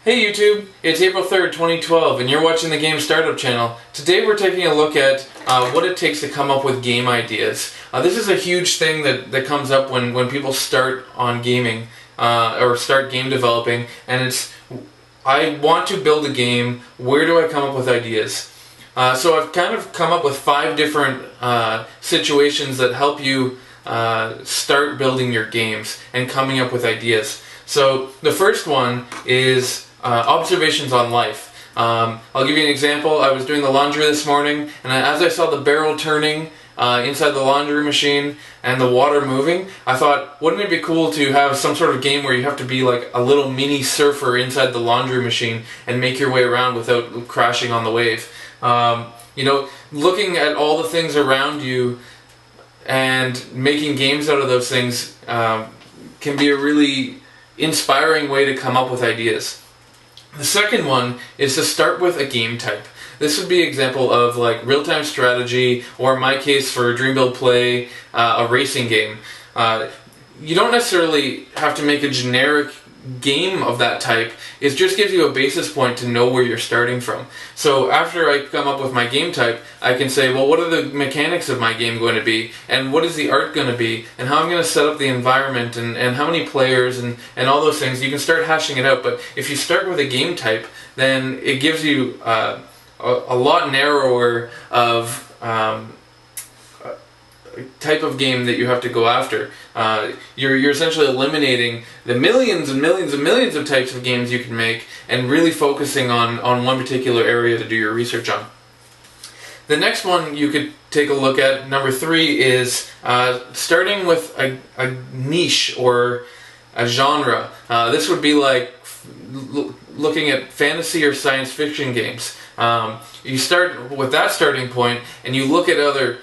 Hey YouTube, it's April 3rd, 2012, and you're watching the GameStartup channel. Today we're taking a look at what it takes to come up with game ideas. This is a huge thing that comes up when people start on gaming, or start game developing, and it's, I want to build a game, where do I come up with ideas? So I've kind of come up with 5 different situations that help you start building your games and coming up with ideas. So the first one is observations on life. I'll give you an example. I was doing the laundry this morning, and as I saw the barrel turning inside the laundry machine and the water moving, I thought, wouldn't it be cool to have some sort of game where you have to be like a little mini surfer inside the laundry machine and make your way around without crashing on the wave. You know, looking at all the things around you and making games out of those things can be a really inspiring way to come up with ideas. The second one is to start with a game type. This would be an example of like real-time strategy, or in my case for Dream Build Play, a racing game. You don't necessarily have to make a generic game of that type. It just gives you a basis point to know where you're starting from. So after I come up with my game type, I can say, well, what are the mechanics of my game going to be, and what is the art going to be, and how I'm going to set up the environment, and how many players, and all those things. You can start hashing it out, but if you start with a game type, then it gives you a lot narrower of type of game that you have to go after. You're essentially eliminating the millions and millions and millions of types of games you can make and really focusing on one particular area to do your research on. The next one you could take a look at, number 3, is starting with a niche or a genre. This would be like looking at fantasy or science fiction games. You start with that starting point and you look at other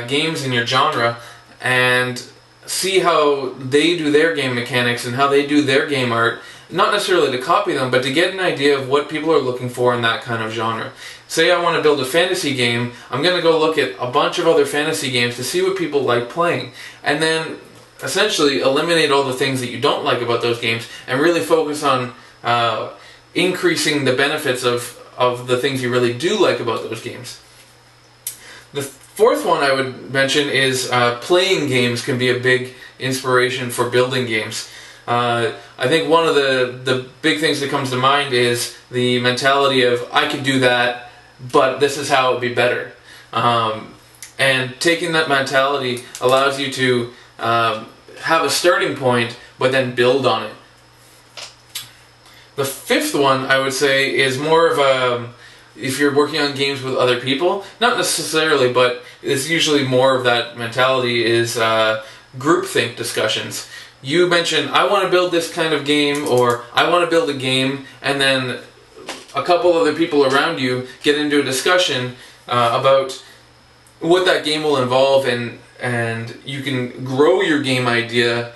games in your genre and see how they do their game mechanics and how they do their game art, not necessarily to copy them, but to get an idea of what people are looking for in that kind of genre. Say I want to build a fantasy game, I'm going to go look at a bunch of other fantasy games to see what people like playing, and then essentially eliminate all the things that you don't like about those games and really focus on increasing the benefits of the things you really do like about those games. The fourth one I would mention is playing games can be a big inspiration for building games. I think one of the big things that comes to mind is the mentality of, I could do that, but this is how it would be better. And taking that mentality allows you to have a starting point, but then build on it. The fifth one, I would say, is more of a, if you're working on games with other people, not necessarily, but it's usually more of that mentality, is groupthink discussions. You mention, I want to build this kind of game, or I want to build a game, and then a couple other people around you get into a discussion about what that game will involve, and you can grow your game idea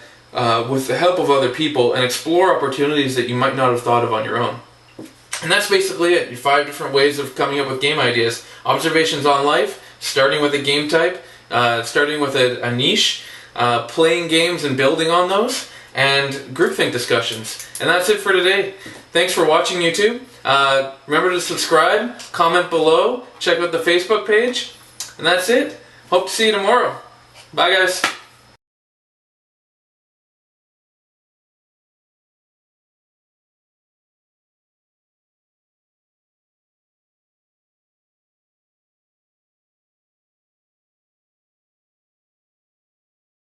with the help of other people and explore opportunities that you might not have thought of on your own. And that's basically it. 5 different ways of coming up with game ideas. Observations on life, starting with a game type, starting with a niche, playing games and building on those, and groupthink discussions. And that's it for today. Thanks for watching, YouTube. Remember to subscribe, comment below, check out the Facebook page, and that's it. Hope to see you tomorrow. Bye, guys.